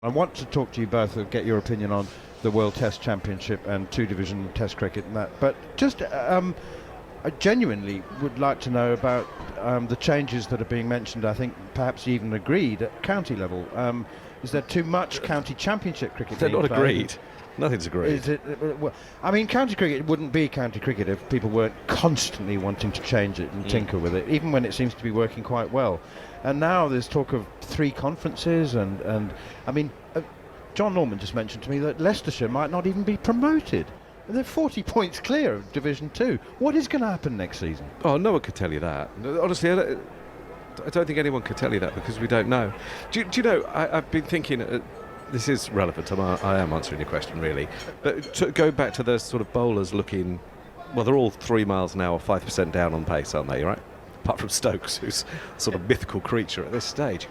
I want to talk to you both and get your opinion on the World Test Championship and two-division Test cricket and that. But just, I genuinely would like to know about the changes that are being mentioned, I think perhaps even agreed at county level. Is there too much county championship cricket? They're not agreed. Nothing's agreed. Is it, well, I mean, county cricket wouldn't be county cricket if people weren't constantly wanting to change it and tinker with it, even when it seems to be working quite well. And now there's talk of 3 conferences, and I mean, John Norman just mentioned to me that Leicestershire might not even be promoted. And they're 40 points clear of Division 2. What is going to happen next season? Oh, no one could tell you that. Honestly, I don't think anyone could tell you that because we don't know. Do you know, I've been thinking, this is relevant, I am answering your question really, but to go back to the sort of bowlers looking, well, they're all 3 miles an hour, 5% down on pace, aren't they, right? Apart from Stokes, who's a sort of mythical creature at this stage.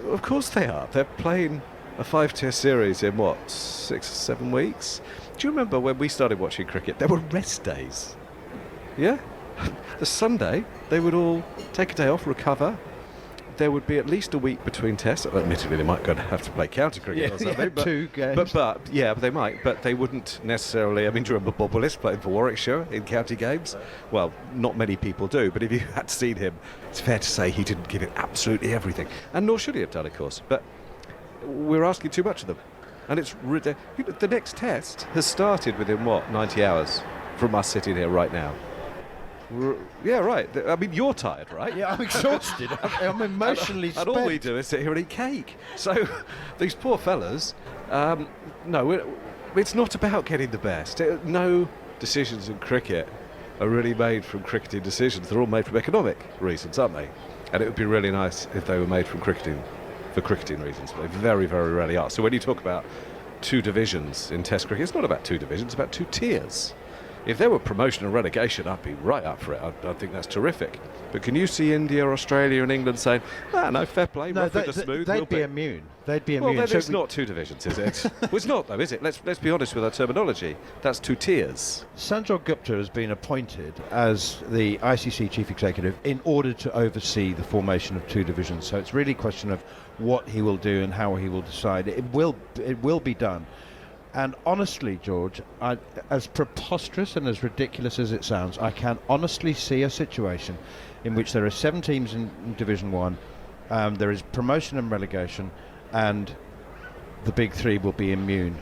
Of course they are. They're playing a 5-test series in, 6 or 7 weeks? Do you remember when we started watching cricket, there were rest days? Yeah? The Sunday, they would all take a day off, recover. There would be at least a week between tests. Admittedly, they might go and have to play county cricket or something. Yeah, 2 games. But they might. But they wouldn't necessarily. I mean, do you remember Bob Willis playing for Warwickshire in county games? Well, not many people do. But if you had seen him, it's fair to say he didn't give it absolutely everything. And nor should he have done, of course. But we're asking too much of them. And it's the next test has started within, 90 hours from us sitting here right now. Yeah, right. I mean, you're tired, right? Yeah, I'm exhausted. I'm emotionally spent. And all we do is sit here and eat cake. So these poor fellas, no, it's not about getting the best. No decisions in cricket are really made from cricketing decisions. They're all made from economic reasons, aren't they? And it would be really nice if they were made from cricketing reasons, but they very, very rarely are. So when you talk about 2 divisions in Test cricket, it's not about 2 divisions, it's about 2 tiers. If there were promotion and relegation, I'd be right up for it. I think that's terrific. But can you see India, Australia and England saying, no, fair play, no, smooth. They'd be immune. They'd be immune. Well, then it's not 2 divisions, is it? Well, it's not, though, is it? Let's be honest with our terminology. That's 2 tiers. Sanjay Gupta has been appointed as the ICC chief executive in order to oversee the formation of 2 divisions. So it's really a question of what he will do and how he will decide. It will be done. And honestly, George, as preposterous and as ridiculous as it sounds, I can honestly see a situation in which there are 7 teams in Division 1, there is promotion and relegation, and the big 3 will be immune.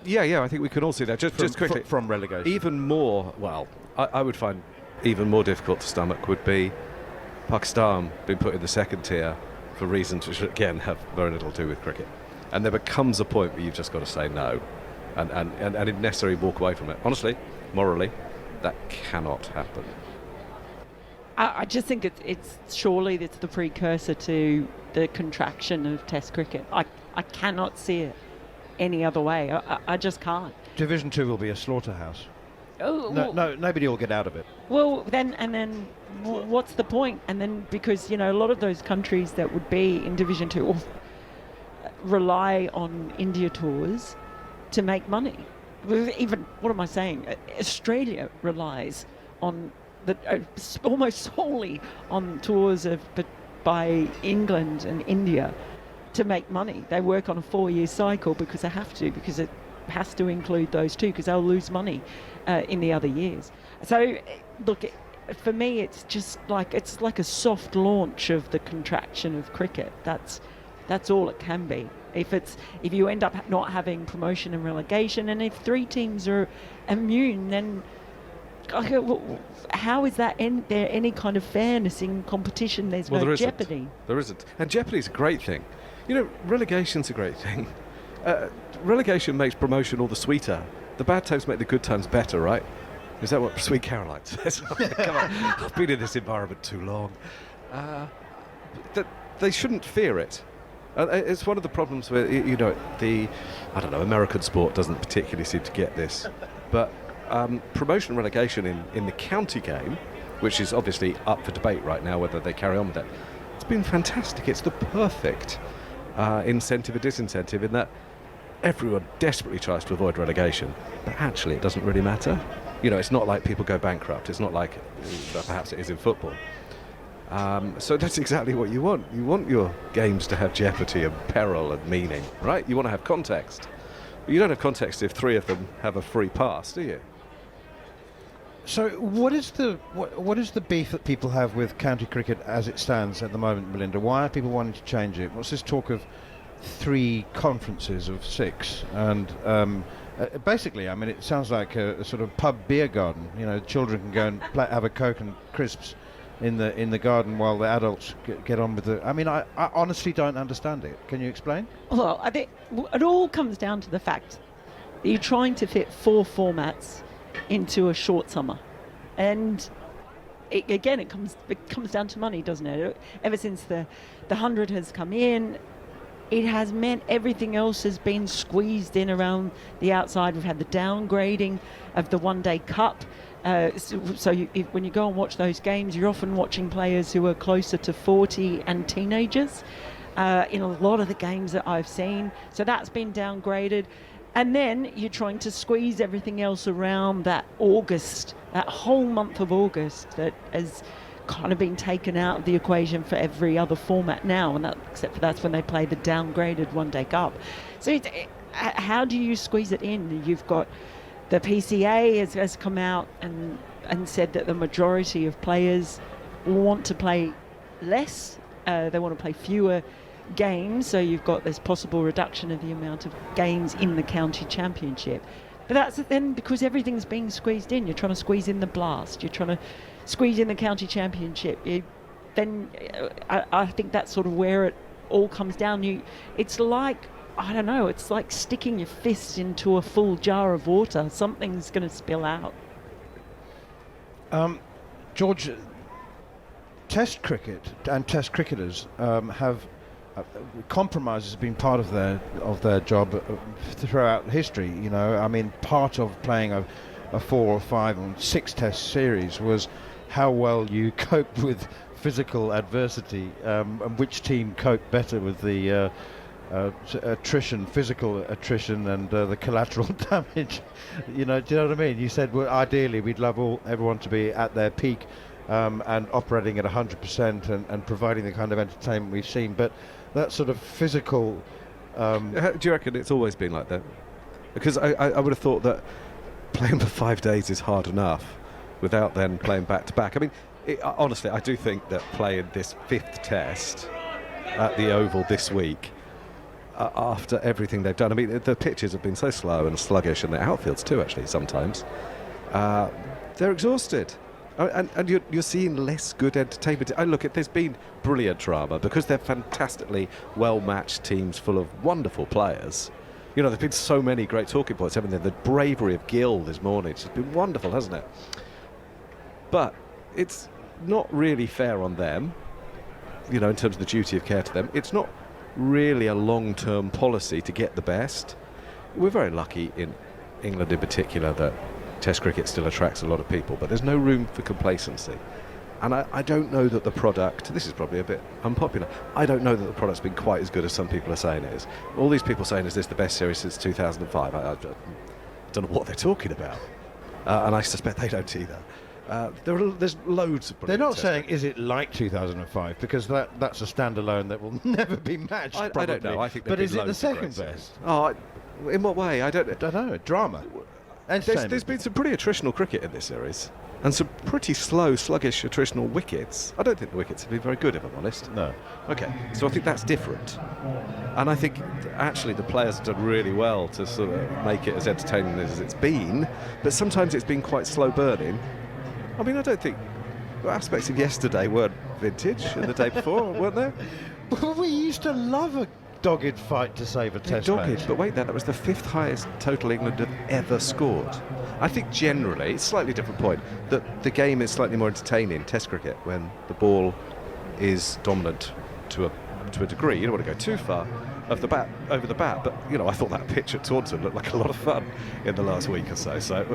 Yeah, I think we can all see that. Just quickly. From relegation. Even more, I would find even more difficult to stomach would be Pakistan being put in the 2nd tier for reasons which, again, have very little to do with cricket. And there becomes a point where you've just got to say no and if necessary walk away from it. Honestly, morally, that cannot happen. I just think it's surely it's the precursor to the contraction of Test cricket. I cannot see it any other way. I just can't. Division 2 will be a slaughterhouse. Oh, no, nobody will get out of it. Well, then what's the point? And then because, a lot of those countries that would be in Division 2 rely on India tours to make money. Even, what am I saying? Australia relies on almost solely on tours by England and India to make money. They work on a 4-year cycle because they have to, because it has to include those 2, because they'll lose money in the other years. So, look, for me, it's just like a soft launch of the contraction of cricket. That's all it can be. If you end up not having promotion and relegation, and if 3 teams are immune, then how is that there any kind of fairness in competition? There's no jeopardy. There isn't. And jeopardy's a great thing. Relegation's a great thing. Relegation makes promotion all the sweeter. The bad times make the good times better, right? Is that what Sweet Caroline says? Come on, I've been in this environment too long. They shouldn't fear it. It's one of the problems where, American sport doesn't particularly seem to get this. But promotion and relegation in the county game, which is obviously up for debate right now whether they carry on with that, it's been fantastic. It's the perfect incentive or disincentive in that everyone desperately tries to avoid relegation, but actually it doesn't really matter. It's not like people go bankrupt. It's not like perhaps it is in football. So that's exactly what you want. You want your games to have jeopardy and peril and meaning, right? You want to have context. But you don't have context if 3 of them have a free pass, do you? So what is the beef that people have with county cricket as it stands at the moment, Melinda? Why are people wanting to change it? What's this talk of 3 conferences of 6? And basically, I mean, it sounds like a sort of pub beer garden. You know, children can go and have a Coke and crisps in the garden while the adults get on with it. I mean, I honestly don't understand it. Can you explain? Well, I think it all comes down to the fact that you're trying to fit 4 formats into a short summer, and it comes down to money, doesn't it? Ever since the 100 has come in, it has meant everything else has been squeezed in around the outside. We've had the downgrading of the one-day cup. When you go and watch those games, you're often watching players who are closer to 40 and teenagers in a lot of the games that I've seen. So that's been downgraded. And then you're trying to squeeze everything else around that August, that whole month of August that has kind of been taken out of the equation for every other format now, and except for that's when they play the downgraded one-day cup. So how do you squeeze it in? You've got the PCA has come out and said that the majority of players want to play less. They want to play fewer games, so you've got this possible reduction of the amount of games in the county championship. But that's then because everything's being squeezed in. You're trying to squeeze in the Blast, you're trying to squeeze in the county championship. I think that's sort of where it all comes down. It's like, I don't know, it's like sticking your fist into a full jar of water. Something's going to spill out. George, Test cricket and Test cricketers have compromise has been part of their job throughout history. You know, I mean, part of playing a 4 or 5 or 6 Test series was how well you coped with physical adversity, and which team coped better with the physical attrition, and the collateral damage. You know, do you know what I mean? You said, well, ideally we'd love everyone to be at their peak and operating at 100% and providing the kind of entertainment we've seen, but that sort of physical... Do you reckon it's always been like that? Because I would have thought that playing for 5 days is hard enough without then playing back-to-back. I mean, honestly, I do think that playing this 5th Test at the Oval this week, after everything they've done, I mean, the pitches have been so slow and sluggish, and the outfields too, actually, sometimes. They're exhausted. And you're seeing less good entertainment. There's been brilliant drama because they're fantastically well-matched teams full of wonderful players. You know, there's been so many great talking points, haven't there? The bravery of Gill this morning, it's been wonderful, hasn't it? But it's not really fair on them, you know, in terms of the duty of care to them. It's not really a long-term policy to get the best. We're very lucky in England in particular that Test cricket still attracts a lot of people, but there's no room for complacency. And I don't know that the product, this is probably a bit unpopular, I don't know that the product's been quite as good as some people are saying it is. All these people saying, is this the best series since 2005? I don't know what they're talking about. And I suspect they don't either. There's loads of... They're not saying, is it like 2005? Because that's a standalone that will never be matched, I don't know. I think but is it the second best? Oh, in what way? I don't know. Drama. There's been some pretty attritional cricket in this series, and some pretty slow, sluggish, attritional wickets. I don't think the wickets have been very good, if I'm honest. No. Okay, so I think that's different. And I think, actually, the players have done really well to sort of make it as entertaining as it's been, but sometimes it's been quite slow burning. I mean, I don't think aspects of yesterday weren't vintage, and the day before, weren't there? We used to love a dogged fight to save a Test match. But wait, that was the 5th highest total England have ever scored. I think generally, it's a slightly different point, that the game is slightly more entertaining, Test cricket, when the ball is dominant to a degree. You don't want to go too far over the bat, but you know, I thought that pitch at Taunton looked like a lot of fun in the last week or so. So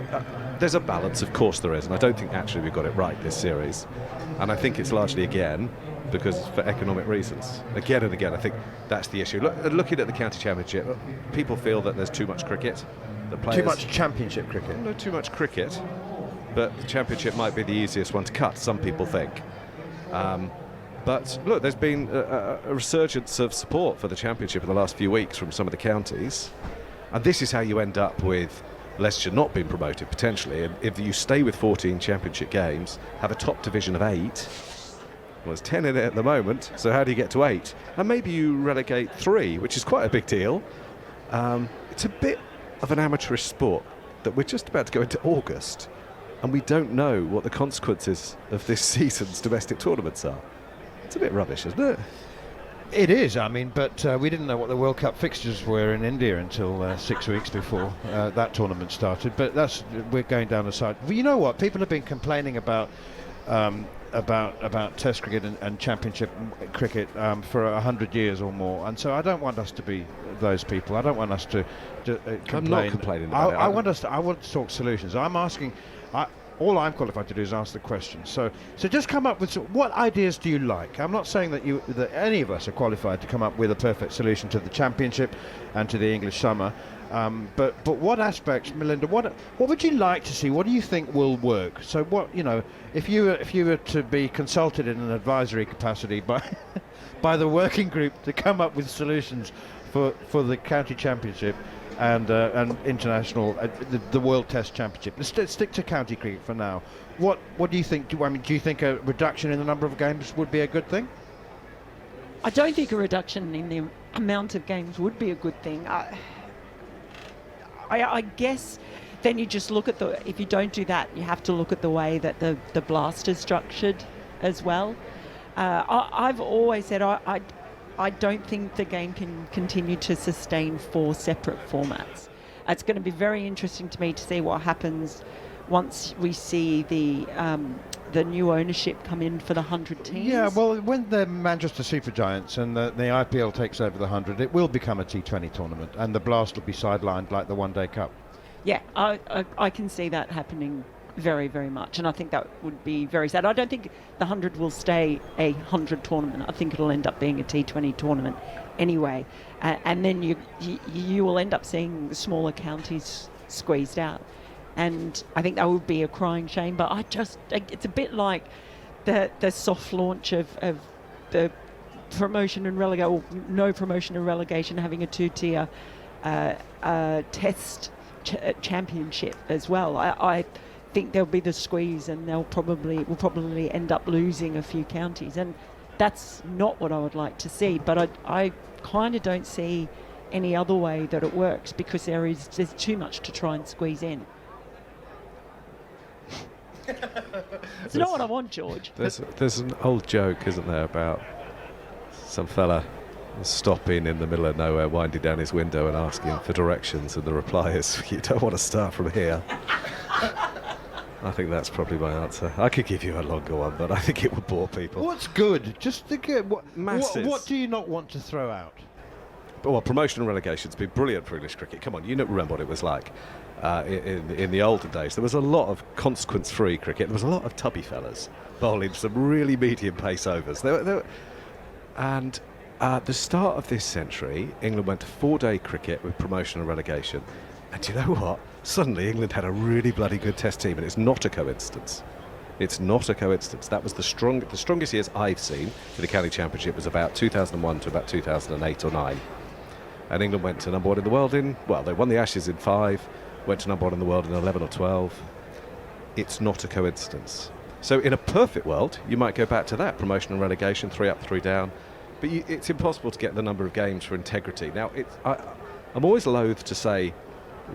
there's a balance, of course there is, and I don't think actually we've got it right this series. And I think it's largely again because for economic reasons. Again and again, I think that's the issue. Looking at the county championship, people feel that there's too much cricket. Too much championship cricket. No, too much cricket, but the championship might be the easiest one to cut, some people think. But look, there's been a resurgence of support for the Championship in the last few weeks from some of the counties. And this is how you end up with Leicester not being promoted, potentially. And if you stay with 14 Championship games, have a top division of 8, well, there's 10 in it at the moment, so how do you get to 8? And maybe you relegate 3, which is quite a big deal. It's a bit of an amateurish sport that we're just about to go into August, and we don't know what the consequences of this season's domestic tournaments are. It's a bit rubbish, isn't it? It is, I mean, but we didn't know what the World Cup fixtures were in India until 6 weeks before that tournament started. But we're going down the side. Well, you know what? People have been complaining about Test cricket and Championship cricket for 100 years or more, and so I don't want us to be those people. I don't want us to complain. I'm not complaining about it. I want to talk solutions. I'm asking. All I'm qualified to do is ask the question. So just come up with what ideas do you like? I'm not saying that any of us are qualified to come up with a perfect solution to the Championship and to the English summer. But what aspects, Melinda? What would you like to see? What do you think will work? So if you were to be consulted in an advisory capacity by the working group to come up with solutions for the county championship and international, the World Test Championship. Let's stick to county cricket for now. What do you think? Do you think a reduction in the number of games would be a good thing? I don't think a reduction in the amount of games would be a good thing. I guess then you just look at if you don't do that, you have to look at the way that the blast is structured as well. I've always said I don't think the game can continue to sustain 4 separate formats. It's going to be very interesting to me to see what happens once we see the new ownership come in for the 100 teams. Yeah, well, when the Manchester Supergiants and the IPL takes over the 100, it will become a T20 tournament, and the blast will be sidelined like the One Day Cup. Yeah, I can see that happening very, very much, and I think that would be very sad. I don't think the 100 will stay a 100 tournament. I think it'll end up being a T20 tournament anyway, and then you will end up seeing the smaller counties squeezed out, and I think that would be a crying shame. But it's a bit like the soft launch of the promotion and relegation, or no promotion and relegation, having a 2-tier test championship as well. I think there'll be the squeeze, and we'll probably end up losing a few counties, and that's not what I would like to see. But I kind of don't see any other way that it works, because there's too much to try and squeeze in. It's not what I want, George. There's an old joke, isn't there, about some fella stopping in the middle of nowhere, winding down his window and asking for directions, and the reply is, "You don't want to start from here." I think that's probably my answer. I could give you a longer one, but I think it would bore people. What's good? Just think, what Masses. do you not want to throw out? Well, promotion and relegation's been brilliant for English cricket. Come on, you remember what it was like in the olden days. There was a lot of consequence-free cricket. There was a lot of tubby fellas bowling some really medium pace overs. And at the start of this century, England went to 4-day cricket with promotion and relegation. And do you know what? Suddenly England had a really bloody good test team, and it's not a coincidence. It's not a coincidence. That was the strongest years I've seen for the county championship was about 2001 to about 2008 or 9. And England went to number 1 in the world they won the Ashes in 5, went to number 1 in the world in 11 or 12. It's not a coincidence. So in a perfect world, you might go back to that, promotion and relegation, 3 up, 3 down. But it's impossible to get the number of games for integrity. Now, I'm always loath to say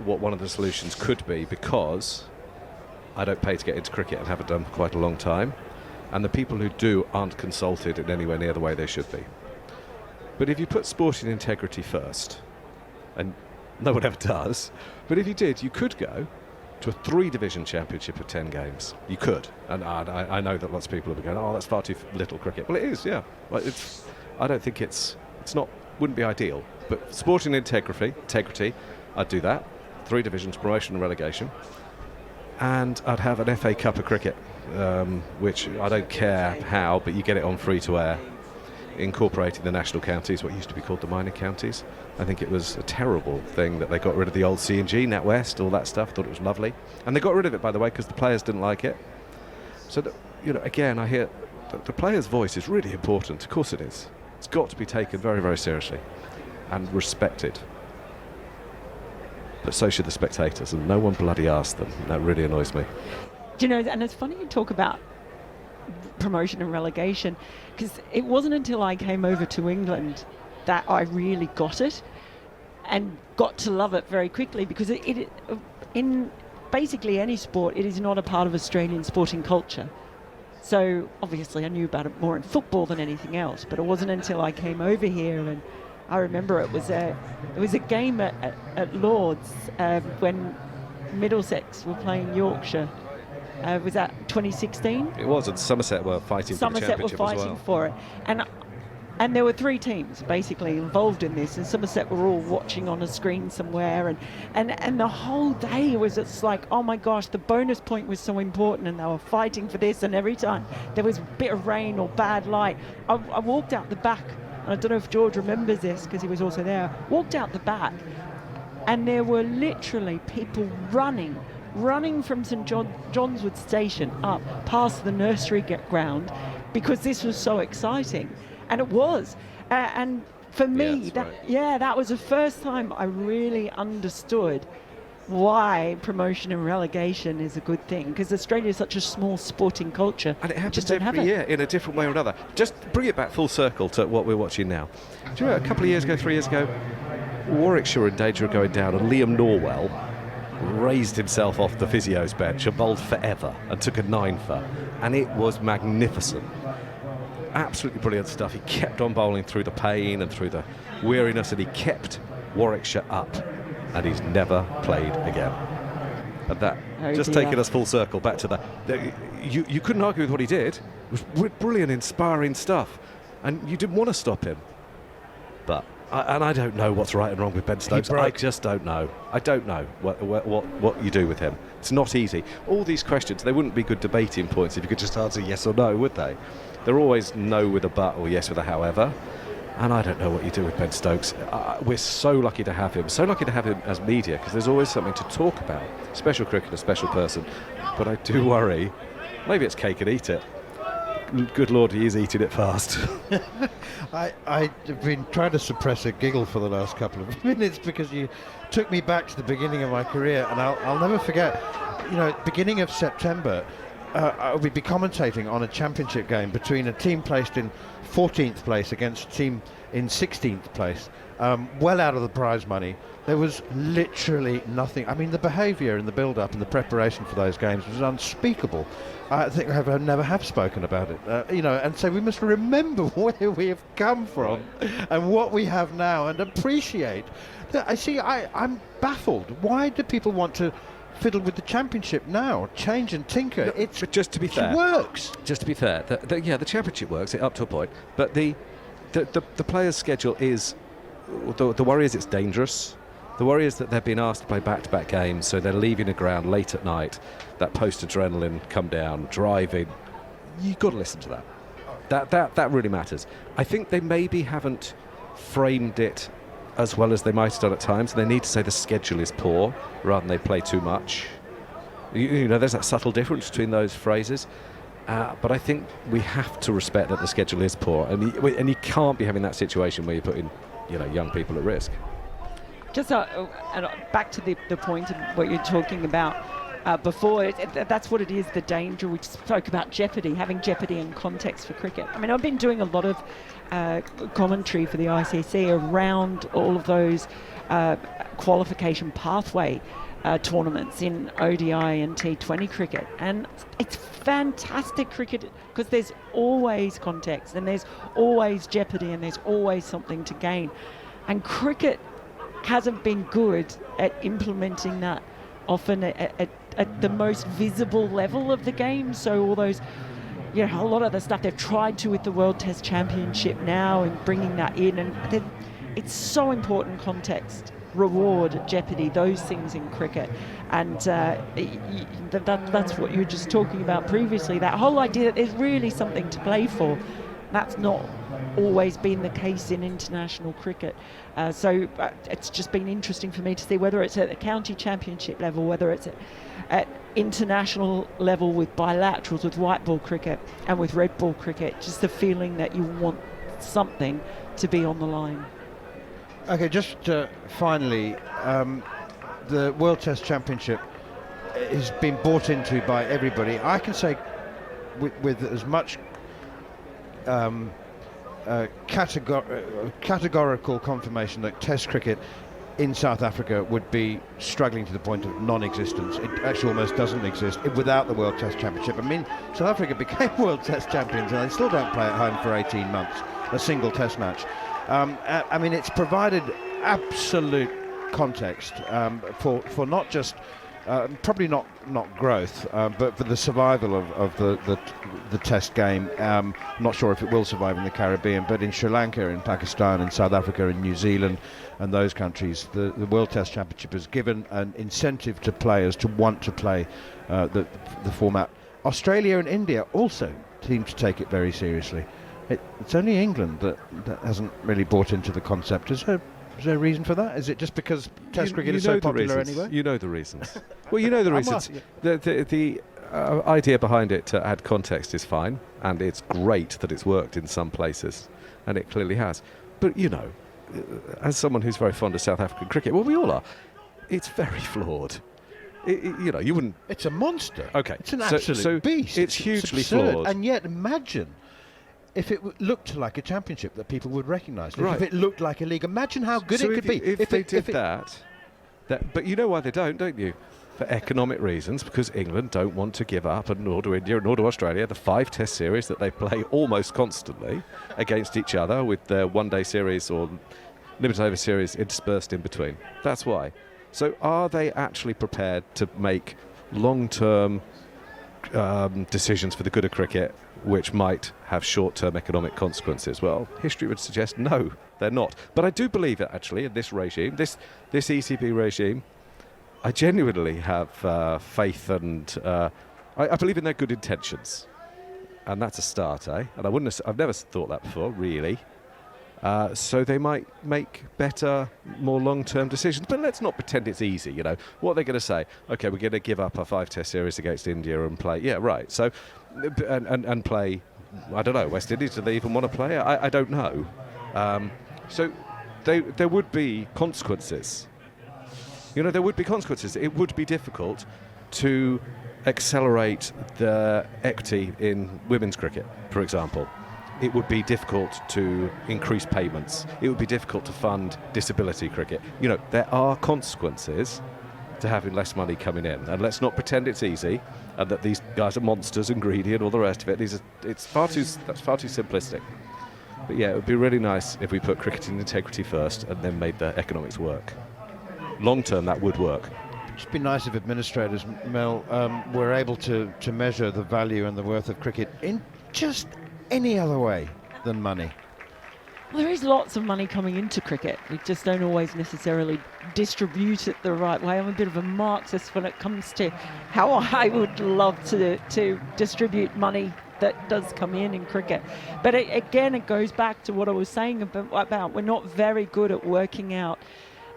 what one of the solutions could be, because I don't pay to get into cricket and haven't done for quite a long time, and the people who do aren't consulted in anywhere near the way they should be. But if you put sporting integrity first, and no one ever does, but if you did, you could go to a 3-division championship of 10 games. You could, and I know that lots of people will be going, "Oh, that's far too little cricket." Well, it is, yeah. I don't think wouldn't be ideal, but sporting integrity, I'd do that. 3 divisions, promotion and relegation, and I'd have an FA Cup of cricket, which I don't care how, but you get it on free to air, incorporating the national counties, what used to be called the minor counties. I think it was a terrible thing that they got rid of the old C&G, NatWest, all that stuff. Thought it was lovely, and they got rid of it, by the way, because the players didn't like it. So again, I hear the player's voice is really important. Of course it is. It's got to be taken very, very seriously and respected. But so should the spectators, and no one bloody asked them. That really annoys me. Do you know, and it's funny you talk about promotion and relegation, because it wasn't until I came over to England that I really got it and got to love it very quickly, because it in basically any sport, it is not a part of Australian sporting culture. So obviously I knew about it more in football than anything else, but it wasn't until I came over here, and I remember it was a game at Lord's when Middlesex were playing Yorkshire. Was that 2016? It was, and Somerset were fighting for the championship were fighting as well. for it. And there were 3 teams basically involved in this, and Somerset were all watching on a screen somewhere, and the whole day was just like, oh my gosh, the bonus point was so important, and they were fighting for this, and every time there was a bit of rain or bad light, I walked out the back, and I don't know if George remembers this because he was also there, walked out the back, and there were literally people running from St John's Wood Station up past the nursery ground, because this was so exciting. And it was. And for me, that was the first time I really understood why promotion and relegation is a good thing, because Australia is such a small sporting culture. And it happens every year in a different way or another. Just bring it back full circle to what we're watching now. Do you know, a couple of years ago, 3 years ago, Warwickshire were in danger of going down, and Liam Norwell raised himself off the physio's bench and bowled forever and took a 9-for, and it was magnificent. Absolutely brilliant stuff. He kept on bowling through the pain and through the weariness, and he kept Warwickshire up, and he's never played again. And that taking us full circle back to you couldn't argue with what he did. It was brilliant, inspiring stuff, and you didn't want to stop him. But I don't know what's right and wrong with Ben Stokes. I just don't know. I don't know what you do with him. It's not easy. All these questions, they wouldn't be good debating points if you could just answer yes or no, would they? They're always no with a but or yes with a however. And I don't know what you do with Ben Stokes. We're so lucky to have him. So lucky to have him as media, because there's always something to talk about. Special cricketer, special person. But I do worry, maybe it's cake and eat it. Good Lord, he is eating it fast. I've been trying to suppress a giggle for the last couple of minutes, because you took me back to the beginning of my career, and I'll never forget, beginning of September, I would be commentating on a championship game between a team placed in 14th place against a team in 16th place, well out of the prize money. There was literally nothing. I mean, the behaviour and the build-up and the preparation for those games was unspeakable. I think I never have spoken about it, and so we must remember where we have come from and what we have now, and appreciate that. I'm baffled. Why do people want to fiddle with the championship now, change and tinker? But just to be fair, it works. Just to be fair, the championship works up to a point, but the players' schedule is the worry is it's dangerous. The worry is that they're being asked to play back-to-back games, so they're leaving the ground late at night. That post-adrenaline come down, driving. You've got to listen to that. That really matters. I think they maybe haven't framed it as well as they might have done at times. They need to say the schedule is poor rather than they play too much. There's that subtle difference between those phrases. But I think we have to respect that the schedule is poor, and you can't be having that situation where you're putting young people at risk. Just back to the point of what you're talking about before, that's what it is, the danger. We spoke about Jeopardy, having Jeopardy in context for cricket. I mean, I've been doing a lot of commentary for the ICC around all of those qualification pathway tournaments in ODI and T20 cricket. And it's fantastic cricket, because there's always context, and there's always Jeopardy, and there's always something to gain. And cricket hasn't been good at implementing that often at the most visible level of the game. So all those, a lot of the stuff they've tried to with the World Test Championship now, and bringing that in, and it's so important, context, reward, Jeopardy, those things in cricket. And that's what you were just talking about previously, that whole idea that there's really something to play for. That's not always been the case in international cricket. So it's just been interesting for me to see whether it's at the county championship level, whether it's at international level with bilaterals, with white ball cricket and with red ball cricket, just the feeling that you want something to be on the line. Okay, just finally, the World Test Championship has been bought into by everybody. I can say with as much categorical confirmation that Test cricket in South Africa would be struggling to the point of non-existence. It actually almost doesn't exist without the World Test Championship. I mean, South Africa became World Test champions and they still don't play at home for 18 months, a single Test match. I mean, it's provided absolute context for not just probably not growth, but for the survival of the Test game. I'm not sure if it will survive in the Caribbean, but in Sri Lanka, in Pakistan, in South Africa, in New Zealand, and those countries, the World Test Championship has given an incentive to players to want to play the format. Australia and India also seem to take it very seriously. It's only England that hasn't really bought into the concept. Is there a reason for that? Is it just because Test cricket is so popular anyway? You know the reasons. Well, you know the reasons. The idea behind it to add context is fine, and it's great that it's worked in some places, and it clearly has. But, you know, as someone who's very fond of South African cricket, well, we all are, it's very flawed. You know, you wouldn't... It's a monster. Okay. It's an absolute beast. It's hugely absurd. flawed. And yet, imagine if it looked like a championship that people would recognise. Right. If it looked like a league, imagine how good so it could be. If they did that, but you know why they don't you? For economic reasons, because England don't want to give up, and nor do India, nor do Australia, the 5 Test series that they play almost constantly against each other, with their one-day series or limited over series interspersed in between. That's why. So are they actually prepared to make long-term decisions for the good of cricket which might have short-term economic consequences? Well, history would suggest no, they're not. But I do believe that actually in this regime, this ECB regime, I genuinely have faith, and I believe in their good intentions, and that's a start, eh? And I've never thought that before, really. So they might make better, more long-term decisions. But let's not pretend it's easy, you know. What are they going to say? OK, we're going to give up our 5 Test series against India and play... Yeah, right. So, and play, I don't know, West Indies, do they even want to play? I don't know. So there would be consequences. You know, there would be consequences. It would be difficult to accelerate the equity in women's cricket, for example. It would be difficult to increase payments. It would be difficult to fund disability cricket. You know, there are consequences to having less money coming in. And let's not pretend it's easy and that these guys are monsters and greedy and all the rest of it. That's far too simplistic. But yeah, it would be really nice if we put cricketing integrity first and then made the economics work. Long term, that would work. It'd be nice if administrators, Mel, were able to measure the value and the worth of cricket in just any other way than money. Well, there is lots of money coming into cricket. We just don't always necessarily distribute it the right way. I'm a bit of a Marxist when it comes to how I would love to distribute money that does come in cricket. But again, it goes back to what I was saying about we're not very good at working out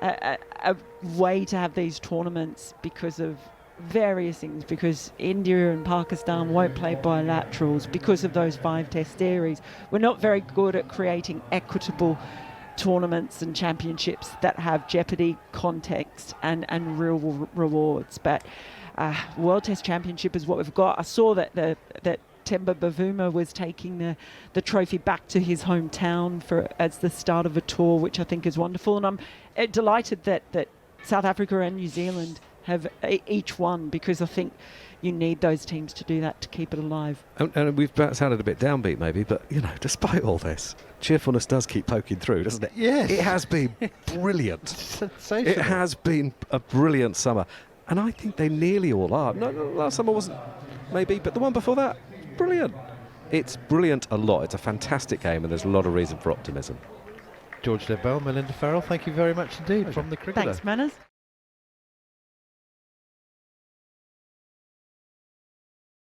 a way to have these tournaments because of various things, because India and Pakistan won't play bilaterals because of those 5 Test series. We're not very good at creating equitable tournaments and championships that have Jeopardy context and real rewards. But World Test Championship is what we've got. I saw that Temba Bavuma was taking the trophy back to his hometown as the start of a tour, which I think is wonderful. And I'm delighted that South Africa and New Zealand have each won, because I think you need those teams to do that to keep it alive. And we've sounded a bit downbeat maybe, but, you know, despite all this, cheerfulness does keep poking through, doesn't it? Yes. It has been brilliant. Sensational. It has been a brilliant summer. And I think they nearly all are. No, last summer wasn't, maybe, but the one before that, brilliant. It's brilliant a lot. It's a fantastic game, and there's a lot of reason for optimism. George Dobell, Melinda Farrell, thank you very much indeed from the Cricketer. Thanks, Manners.